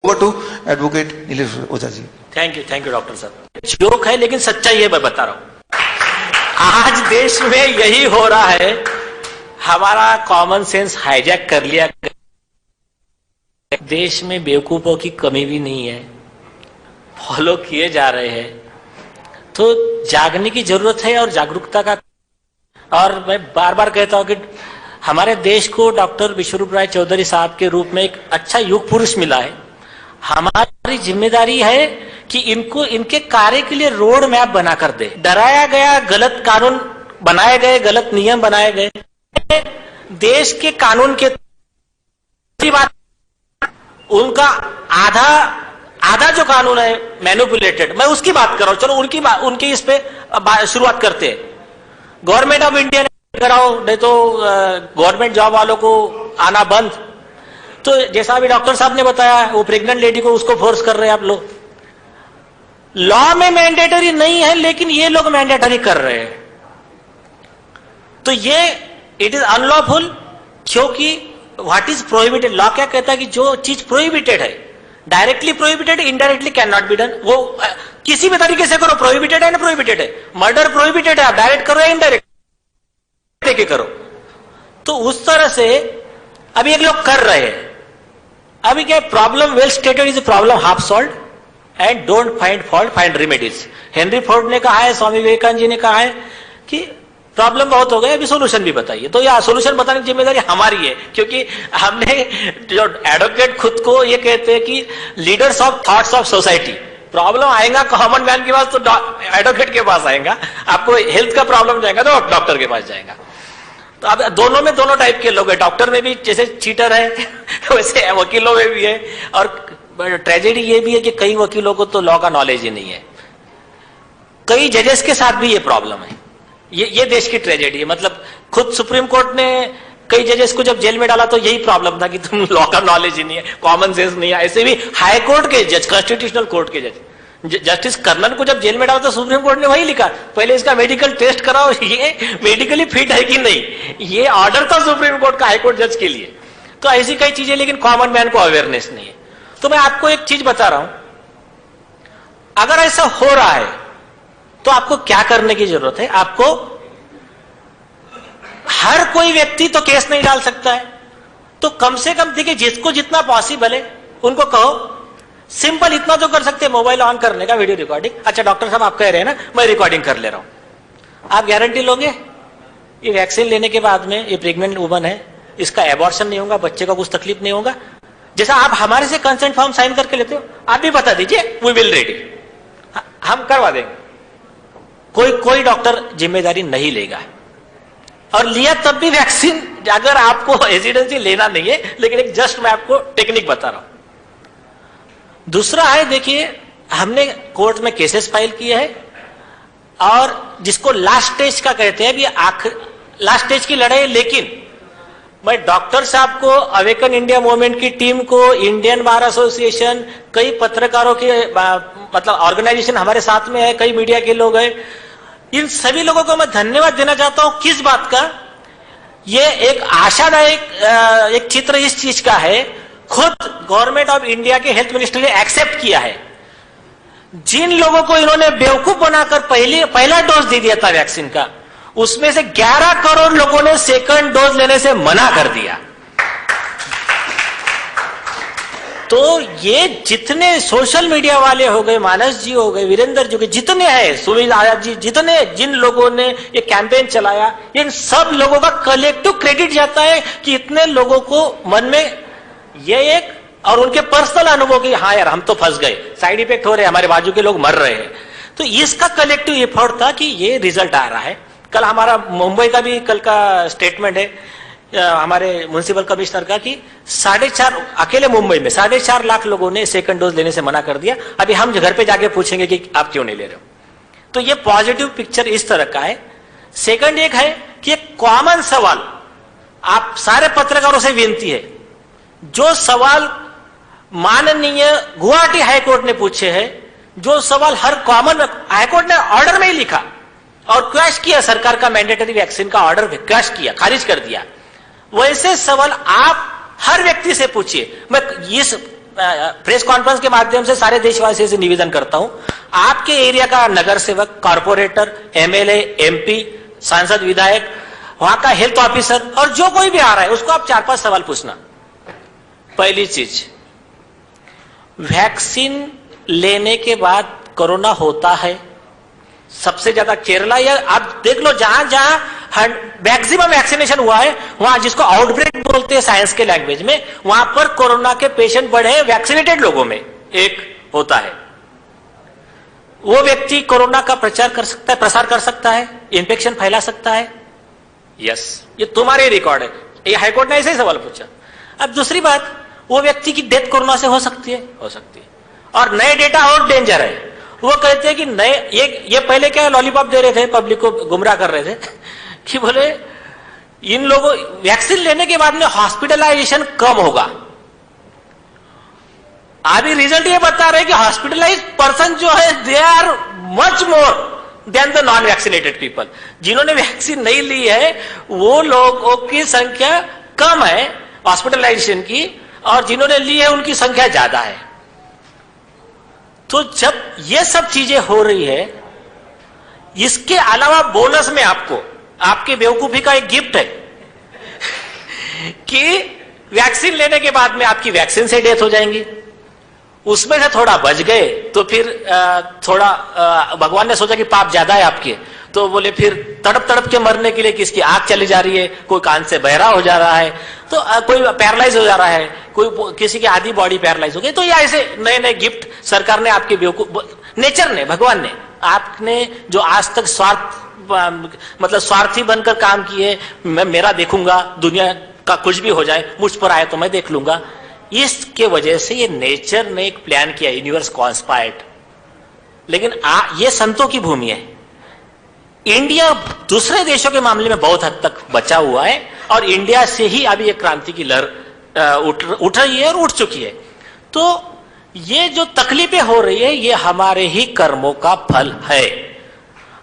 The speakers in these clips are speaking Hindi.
Over to advocate Nilesh Ojha ji. Thank you doctor साहब। जोक है लेकिन सच्चाई है, मैं बता रहा हूं। आज देश में यही हो रहा है, हमारा कॉमन सेंस हाईजैक कर लिया। देश में बेवकूफों की कमी भी नहीं है, फॉलो किए जा रहे हैं। तो जागने की जरूरत है और जागरूकता का, और मैं बार बार कहता हूं कि हमारे देश को डॉक्टर विश्वरूप राय चौधरी साहब के रूप में एक अच्छा युग पुरुष मिला है। हमारी जिम्मेदारी है कि इनको इनके कार्य के लिए रोड मैप बनाकर दे। डराया गया, गलत कानून बनाए गए, गलत नियम बनाए गए, देश के कानून के बात, उनका आधा जो कानून है मैनिपुलेटेड, मैं उसकी बात कर रहा हूं। चलो उनकी इस पे शुरुआत करते हैं। गवर्नमेंट ऑफ इंडिया ने कराओ, नहीं तो गवर्नमेंट जॉब वालों को आना बंद। तो जैसा अभी डॉक्टर साहब ने बताया, वो प्रेग्नेंट लेडी को उसको फोर्स कर रहे हैं आप लोग। लॉ में मैंडेटरी नहीं है, लेकिन ये लोग मैंडेटरी कर रहे हैं। तो ये इट इज अनलॉफुल, क्योंकि व्हाट इज प्रोहिबिटेड, लॉ क्या कहता है कि जो चीज प्रोहिबिटेड है, directly prohibited, indirectly can not be done. वो किसी भी तरीके से करो, प्रोहिबिटेड है ना, प्रोहिबिटेड है। मर्डर प्रोहिबिटेड है, आप डायरेक्ट करो या इनडायरेक्ट करो। तो उस तरह से अभी एक लोग कर रहे हैं। अभी क्या problem well stated is problem half solve and don't find fault, find remedies. Henry Ford ने कहा है, स्वामी विवेकानंद जी ने कहा है कि प्रॉब्लम बहुत हो गए, अभी सोल्यूशन भी बताइए। तो यह सोल्यूशन बताने की जिम्मेदारी हमारी है, क्योंकि हमने जो एडवोकेट खुद को ये कहते हैं कि leaders of thoughts of society. Problem आएगा कॉमन मैन के पास तो एडवोकेट के पास आएगा, आपको हेल्थ का प्रॉब्लम जाएगा तो डॉक्टर के पास जाएगा। तो अब दोनों में दोनों टाइप के लोग हैं। डॉक्टर में भी जैसे चीटर है वैसे वकीलों में भी है। और ट्रेजेडी ये भी है कि कई वकीलों को तो लॉ का नॉलेज ही नहीं है। कई जजेस के साथ भी ये प्रॉब्लम है। ये देश की ट्रेजेडी है। मतलब खुद सुप्रीम कोर्ट ने कई जजेस को जब जेल में डाला तो यही प्रॉब्लम था कि तुम लॉ का नॉलेज ही नहीं है, कॉमन सेंस नहीं है। ऐसे भी हाई कोर्ट के जज, कॉन्स्टिट्यूशनल कोर्ट के जज, जस्टिस कर्नन को जब जेल में डाला तो सुप्रीम कोर्ट ने वही लिखा, पहले इसका मेडिकल टेस्ट कराओ, ये मेडिकली फिट है कि नहीं। ये ऑर्डर था सुप्रीम कोर्ट का हाईकोर्ट जज के लिए। तो ऐसी कई चीजें, लेकिन कॉमन मैन को अवेयरनेस नहीं है। तो मैं आपको एक चीज बता रहा हूं, अगर ऐसा हो रहा है तो आपको क्या करने की जरूरत है। आपको, हर कोई व्यक्ति तो केस नहीं डाल सकता है, तो कम से कम देखिए जिसको जितना पॉसिबल है उनको कहो। सिंपल इतना तो कर सकते हैं, मोबाइल ऑन करने का, वीडियो रिकॉर्डिंग। अच्छा डॉक्टर साहब आप कह रहे हैं ना, मैं रिकॉर्डिंग कर ले रहा हूं, आप गारंटी लोगे ये वैक्सीन लेने के बाद में ये प्रेग्नेंट वुमन है, इसका एबॉर्शन नहीं होगा, बच्चे का कुछ तकलीफ नहीं होगा। जैसा आप हमारे से कंसेंट फॉर्म साइन करके लेते हो, आप भी बता दीजिए, वी विल रेडी, हम करवा देंगे। कोई डॉक्टर जिम्मेदारी नहीं लेगा। और लिया तब भी वैक्सीन, अगर आपको रेजिडेंसी लेना नहीं है, लेकिन एक जस्ट मैं आपको टेक्निक बता रहा हूं। दूसरा है, देखिए हमने कोर्ट में केसेस फाइल किए हैं और जिसको लास्ट स्टेज का कहते हैं, अभी लास्ट स्टेज की लड़ाई। लेकिन मैं डॉक्टर साहब को, अवेकन इंडिया मूवमेंट की टीम को, इंडियन बार एसोसिएशन, कई पत्रकारों के मतलब ऑर्गेनाइजेशन हमारे साथ में है, कई मीडिया के लोग हैं, इन सभी लोगों को मैं धन्यवाद देना चाहता हूं। किस बात का? ये एक आशादायक एक चित्र इस चीज का है, खुद गवर्नमेंट ऑफ इंडिया के हेल्थ मिनिस्टर ने एक्सेप्ट किया है। जिन लोगों को इन्होंने बेवकूफ बनाकर पहला डोज दे दिया था वैक्सीन का, उसमें से 11 करोड़ लोगों ने सेकंड डोज लेने से मना कर दिया। तो ये जितने सोशल मीडिया वाले हो गए, मानस जी हो गए, वीरेंद्र जी हो गए, जितने हैं, सुनील आजाद जी, जिन लोगों ने ये कैंपेन चलाया, इन सब लोगों का कलेक्टिव क्रेडिट जाता है कि इतने लोगों को मन में ये एक, और उनके पर्सनल अनुभव की, हाँ यार हम तो फंस गए, साइड इफेक्ट हो रहे हैं, हमारे बाजू के लोग मर रहे हैं। तो इसका कलेक्टिव एफर्ट था कि ये रिजल्ट आ रहा है। कल हमारा मुंबई का भी कल का स्टेटमेंट है हमारे म्युनिसिपल कमिश्नर का कि 4.5 अकेले मुंबई में 4.5 लाख लोगों ने सेकंड डोज लेने से मना कर दिया। अभी हम घर पे जाके पूछेंगे कि आप क्यों नहीं ले रहे हो। तो ये पॉजिटिव पिक्चर इस तरह का है। सेकंड एक है कि एक कॉमन सवाल आप सारे पत्रकारों से विनती है, जो सवाल माननीय गुवाहाटी हाईकोर्ट ने पूछे हैं, जो सवाल हर कॉमन, हाईकोर्ट ने ऑर्डर में ही लिखा और क्रैश किया, सरकार का मैंडेटरी वैक्सीन का ऑर्डर क्रैश किया, खारिज कर दिया, वैसे सवाल आप हर व्यक्ति से पूछिए। मैं इस प्रेस कॉन्फ्रेंस के माध्यम से सारे देशवासियों से निवेदन करता हूं, आपके एरिया का नगर सेवक, कॉर्पोरेटर, एमएलए, एमपी, सांसद, विधायक, वहां का हेल्थ ऑफिसर और जो कोई भी आ रहा है उसको आप 4-5 सवाल पूछना। पहली चीज, वैक्सीन लेने के बाद कोरोना होता है? सबसे ज्यादा केरला, या आप देख लो जहां जहां मैक्सिमम वैक्सीनेशन हुआ है, वहां जिसको आउटब्रेक बोलते हैं साइंस के लैंग्वेज में, वहां पर कोरोना के पेशेंट बढ़े हैं वैक्सीनेटेड लोगों में। एक होता है, वो व्यक्ति कोरोना का प्रचार कर सकता है, प्रसार कर सकता है, इंफेक्शन फैला सकता है। यस, ये तुम्हारे रिकॉर्ड है, ये हाईकोर्ट ने ऐसे ही सवाल पूछा। अब दूसरी बात, वो व्यक्ति की डेथ कोरोना से हो सकती है, हो सकती है। और नए डेटा और डेंजर है, वो कहते हैं कि नए ये पहले क्या लॉलीपॉप दे रहे थे, पब्लिक को गुमराह कर रहे थे कि बोले इन लोगों वैक्सीन लेने के बाद में हॉस्पिटलाइजेशन कम होगा। अभी रिजल्ट ये बता रहे कि हॉस्पिटलाइज पर्सन जो है they are much more than the non vaccinated people. जिन्होंने वैक्सीन नहीं ली है वो लोगों की संख्या कम है हॉस्पिटलाइजेशन की, और जिन्होंने ली है उनकी संख्या ज्यादा है। तो जब ये सब चीजें हो रही है, इसके अलावा बोनस में आपको आपकी बेवकूफी का एक गिफ्ट है कि वैक्सीन लेने के बाद में आपकी वैक्सीन से डेथ हो जाएंगी, उसमें से थोड़ा बच गए तो फिर थोड़ा भगवान ने सोचा कि पाप ज्यादा है आपके, तो बोले फिर तड़प तड़प के मरने के लिए किसकी आंख चली जा रही है, कोई कान से बहरा हो जा रहा है, तो कोई पैरालाइज हो जा रहा है, कोई किसी की आधी बॉडी पैरालाइज हो गई। तो ये ऐसे नए नए गिफ्ट सरकार ने आपके नेचर ने, भगवान ने, आपने जो आज तक स्वार्थी बनकर काम किए, मैं मेरा देखूंगा, दुनिया का कुछ भी हो जाए मुझ पर आए तो मैं देख लूंगा, इसके वजह से ये नेचर ने एक प्लान किया, यूनिवर्स कॉन्स्पायर्ड। लेकिन ये संतों की भूमि है। इंडिया दूसरे देशों के मामले में बहुत हद तक बचा हुआ है, और इंडिया से ही अभी एक क्रांति की लहर उठ रही है और उठ चुकी है। तो ये जो तकलीफें हो रही है ये हमारे ही कर्मों का फल है।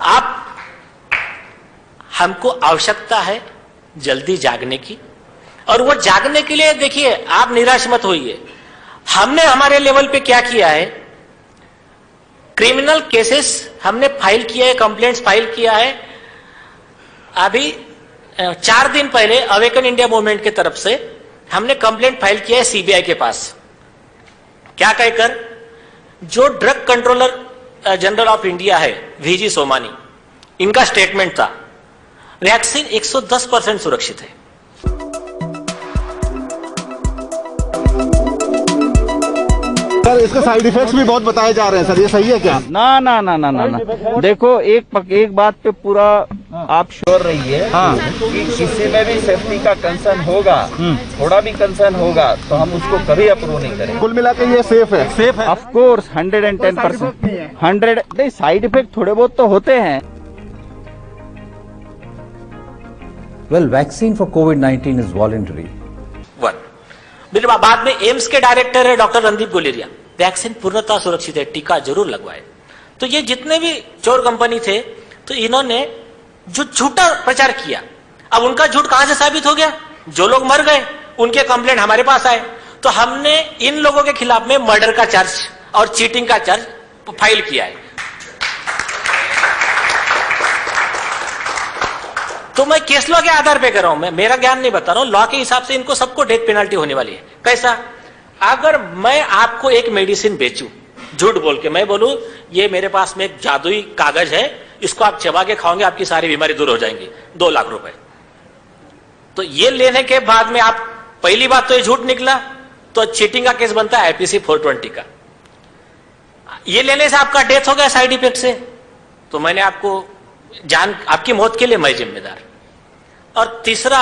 आप हमको आवश्यकता है जल्दी जागने की, और वो जागने के लिए देखिए आप निराश मत होइए। हमने हमारे लेवल पे क्या किया है, क्रिमिनल केसेस हमने फाइल किया है, कंप्लेंट्स फाइल किया है। अभी 4 दिन पहले अवेकन इंडिया मूवमेंट की तरफ से हमने कंप्लेंट फाइल किया है सीबीआई के पास। क्या कहकर, जो drug controller general of India है वीजी सोमानी, इनका स्टेटमेंट था वैक्सीन 110% सुरक्षित है। सर इसके साइड इफेक्ट्स भी बहुत बताए जा रहे हैं सर, ये सही है क्या? ना ना ना ना ना ना देखो, एक बात पे पूरा आप श्योर रहिए, हाँ, कि किसी में भी सेफ्टी का कंसर्न होगा, थोड़ा भी कंसर्न होगा तो हम उसको कभी अप्रूव नहीं करेंगे। कुल मिला के ये सेफ है? सेफ है ऑफ कोर्स, 110%। 100 नहीं, साइड इफेक्ट थोड़े बहुत तो होते हैं। Well, vaccine for COVID-19 is voluntary. फिर बाद में एम्स के डायरेक्टर है डॉक्टर रणदीप गुलेरिया, वैक्सीन पूर्णतः सुरक्षित है, टीका जरूर लगवाए। तो ये जितने भी चोर कंपनी थे, तो इन्होंने जो झूठा प्रचार किया, अब उनका झूठ कहां से साबित हो गया? जो लोग मर गए उनके कंप्लेंट हमारे पास आए, तो हमने इन लोगों के खिलाफ में मर्डर का चार्ज और चीटिंग का चार्ज फाइल किया है। तो मैं केस लॉ के आधार पे कर रहा हूं, मैं मेरा ज्ञान नहीं बता रहा हूं, लॉ के हिसाब से इनको सबको डेथ पेनल्टी होने वाली है। कैसा? अगर मैं आपको एक मेडिसिन बेचूं, झूठ बोल के मैं बोलूं ये मेरे पास में एक जादुई कागज है, इसको आप चबा के खाओगे आपकी सारी बीमारी दूर हो जाएंगी, 2 लाख रुपए। तो ये लेने के बाद में आप, पहली बात तो ये झूठ निकला, तो चीटिंग का केस बनता है आईपीसी 420 का। ये लेने से आपका डेथ हो गया साइड इफेक्ट से, तो मैंने आपको आपकी मौत के लिए मैं जिम्मेदार। और तीसरा,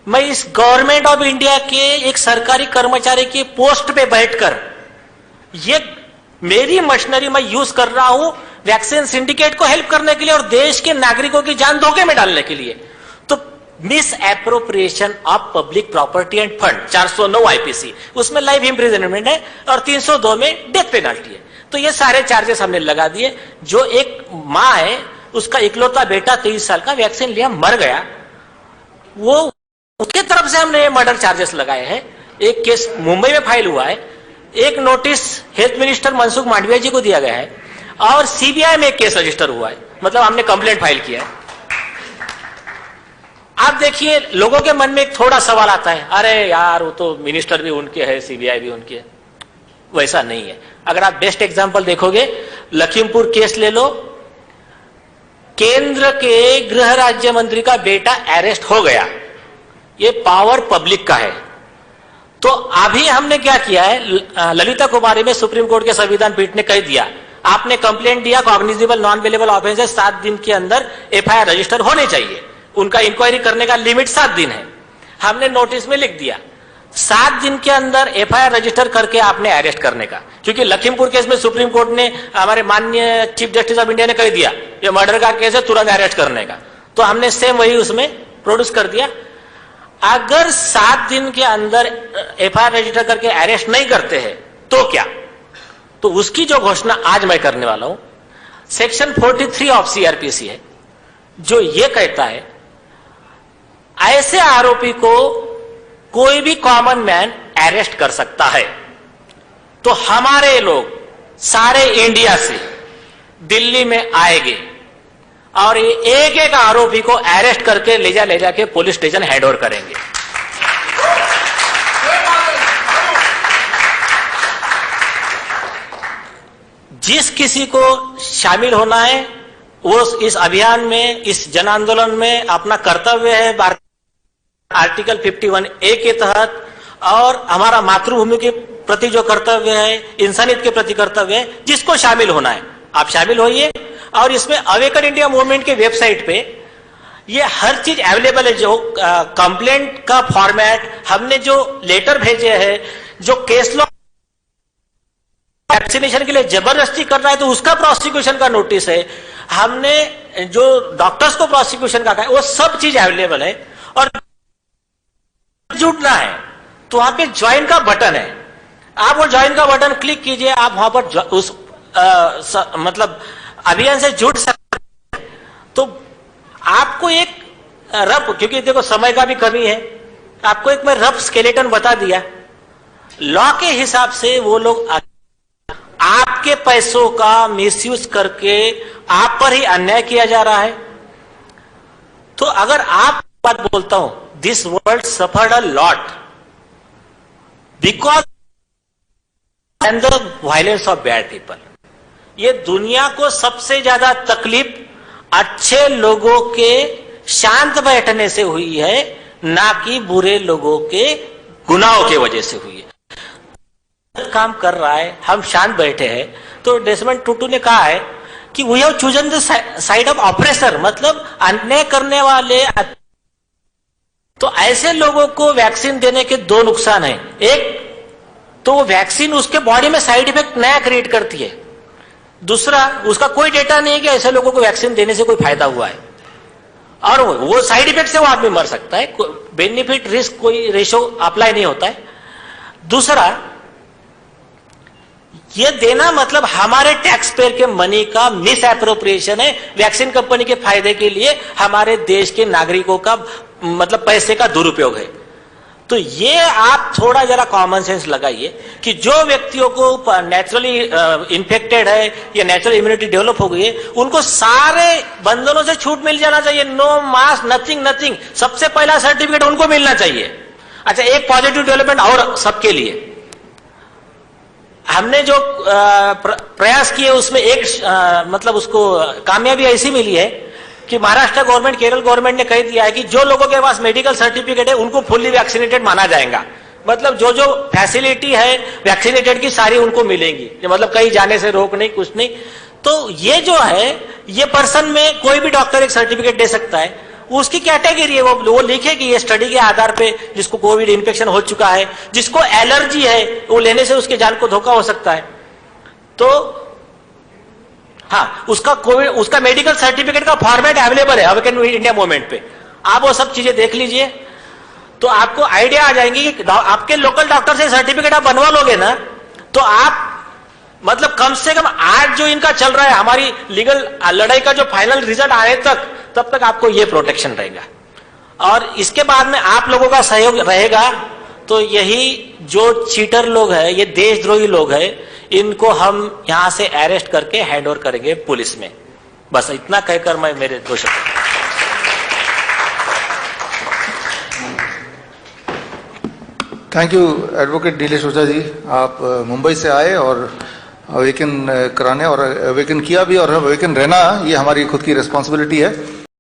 मैं इस गवर्नमेंट ऑफ इंडिया के एक सरकारी कर्मचारी की पोस्ट पे बैठकर ये मेरी मशीनरी मैं यूज कर रहा हूं वैक्सीन सिंडिकेट को हेल्प करने के लिए और देश के नागरिकों की जान धोखे में डालने के लिए। तो miss appropriation of public property end fund 409 IPC, उसमें लाइफ इंप्रिजनमेंट है, और 302 में डेथ पेनल्टी है। तो ये सारे चार्जेस हमने लगा दिए। जो एक मां है, उसका इकलौता बेटा 23 साल का वैक्सीन लिया मर गया, वो उसके तरफ से हमने मर्डर चार्जेस लगाए हैं। एक केस मुंबई में फाइल हुआ है, एक notice health minister Mansukh Mandaviya ji को दिया गया है और सीबीआई में एक केस रजिस्टर हुआ है, मतलब हमने कंप्लेंट फाइल किया है। आप देखिए लोगों के मन में एक थोड़ा सवाल आता है, अरे यार वो तो मिनिस्टर भी उनके है, सीबीआई भी उनके है। वैसा नहीं है। अगर आप बेस्ट एग्जांपल देखोगे, लखीमपुर केस ले लो, केंद्र के गृह राज्य मंत्री का बेटा अरेस्ट हो गया, ये पावर पब्लिक का है। तो अभी हमने क्या किया है, ललिता कुमारी में सुप्रीम कोर्ट के संविधान पीठ ने कह दिया, आपने कंप्लेंट दिया, कॉग्निजेबल नॉन अवेलेबल ऑफेंस है, 7 दिन के अंदर एफआईआर रजिस्टर होने चाहिए। उनका इंक्वायरी करने का लिमिट 7 दिन है। हमने नोटिस में लिख दिया 7 दिन के अंदर एफआईआर रजिस्टर करके आपने अरेस्ट करने का, क्योंकि लखीमपुर केस में सुप्रीम कोर्ट ने, हमारे माननीय चीफ जस्टिस ऑफ इंडिया ने कह दिया ये मर्डर का केस है, तुरंत अरेस्ट करने का। तो हमने सेम वही उसमें प्रोड्यूस कर दिया। अगर 7 दिन के अंदर एफआईआर रजिस्टर करके अरेस्ट नहीं करते हैं तो क्या, तो उसकी जो घोषणा आज मैं करने वाला हूं, सेक्शन 43 ऑफ सीआरपीसी है, जो ये कहता है ऐसे आरोपी को कोई भी कॉमन मैन अरेस्ट कर सकता है। तो हमारे लोग सारे इंडिया से दिल्ली में आएंगे और ये एक एक आरोपी को अरेस्ट करके ले जाके पुलिस स्टेशन हैंडओवर करेंगे। जिस किसी को शामिल होना है वो इस अभियान में, इस जन आंदोलन में अपना कर्तव्य है आर्टिकल 51A के तहत, और हमारा मातृभूमि के प्रति जो कर्तव्य है, इंसानियत के प्रति कर्तव्य है, जिसको शामिल होना है आप शामिल होइए। और इसमें अवेकन इंडिया मूवमेंट के वेबसाइट पे ये हर चीज अवेलेबल है, जो कंप्लेंट का फॉर्मेट, हमने जो लेटर भेजे हैं, जो केस लॉ वैक्सीनेशन के लिए जबरदस्ती कर रहा है तो उसका प्रोसिक्यूशन का नोटिस है, हमने जो डॉक्टर्स को प्रोसिक्यूशन का कहा है, वो सब चीज अवेलेबल है। और जुड़ना है तो वहां पे ज्वाइन का बटन है, आप वो ज्वाइन का बटन क्लिक कीजिए, आप वहां पर उस मतलब अभियान से जुड़ सकते हैं। तो आपको एक रफ, क्योंकि देखो समय का भी कमी है, आपको एक मैं रफ स्केलेटन बता दिया। लॉ के हिसाब से वो लोग आपके पैसों का मिसयूज करके आप पर ही अन्याय किया जा रहा है। तो अगर आप बात बोलता हूं, this world suffered a lot because and the violence of bad people. ये दुनिया को सबसे ज्यादा तकलीफ अच्छे लोगों के शांत बैठने से हुई है, ना कि बुरे लोगों के गुनाहों की वजह से हुई है। काम कर रहा है, हम शांत बैठे हैं। तो डेसमंड टुटू ने कहा है कि we have chosen the side of oppressor, मतलब अन्याय करने वाले। तो ऐसे लोगों को वैक्सीन देने के 2 नुकसान है। एक तो वो वैक्सीन उसके बॉडी में साइड इफेक्ट नया क्रिएट करती है, दूसरा उसका कोई डेटा नहीं है कि ऐसे लोगों को वैक्सीन देने से कोई फायदा हुआ है, और वो साइड इफेक्ट से वो आदमी मर सकता है, बेनिफिट रिस्क कोई रेशो अप्लाई नहीं होता है। दूसरा, ये देना मतलब हमारे टैक्स पेयर के मनी का मिस एप्रोप्रिएशन है, वैक्सीन कंपनी के फायदे के लिए हमारे देश के नागरिकों का मतलब पैसे का दुरुपयोग है। तो ये आप थोड़ा जरा कॉमन सेंस लगाइए कि जो व्यक्तियों को नेचुरली इन्फेक्टेड है या नेचुरल इम्यूनिटी डेवलप हो गई है, उनको सारे बंधनों से छूट मिल जाना चाहिए। नो मास्क, नथिंग, सबसे पहला सर्टिफिकेट उनको मिलना चाहिए। अच्छा, एक पॉजिटिव डेवलपमेंट और सबके लिए हमने जो प्रयास किए उसमें एक मतलब उसको कामयाबी ऐसी मिली है कि महाराष्ट्र गवर्नमेंट, केरल गवर्नमेंट ने कह दिया है कि जो लोगों के पास मेडिकल सर्टिफिकेट है उनको फुल्ली वैक्सीनेटेड माना जाएगा। मतलब जो जो फैसिलिटी है वैक्सीनेटेड की सारी उनको मिलेंगी, मतलब कहीं जाने से रोक नहीं, कुछ नहीं। तो ये जो है, ये पर्सन में कोई भी डॉक्टर एक सर्टिफिकेट दे सकता है, उसकी कैटेगरी है, वो लिखे कि ये स्टडी के आधार पे जिसको कोविड इन्फेक्शन हो चुका है, जिसको एलर्जी है, वो लेने से उसके जान को धोखा हो सकता है। तो हाँ, उसका मेडिकल सर्टिफिकेट का फॉर्मेट अवेलेबल है अवेकन इंडिया मूवमेंट पे, आप वो सब चीजें देख लीजिए तो आपको आइडिया आ जाएंगी कि आपके लोकल डॉक्टर से सर्टिफिकेट आप बनवा लोगे ना, तो आप मतलब कम से कम आज जो इनका चल रहा है हमारी लीगल लड़ाई का जो फाइनल रिजल्ट आने तक, तब तक आपको ये प्रोटेक्शन रहेगा। और इसके बाद में आप लोगों का सहयोग रहेगा तो यही जो चीटर लोग हैं, ये देशद्रोही लोग हैं, इनको हम यहां से अरेस्ट करके हैंड ओवर करेंगे पुलिस में। बस इतना कहकर मैं मेरे दो शब्द। Thank you advocate Nilesh Ojha जी। आप मुंबई से आए और अवेकन कराने, और अवेकन किया भी, और अवेकन रहना ये हमारी खुद की रिस्पॉन्सिबिलिटी है।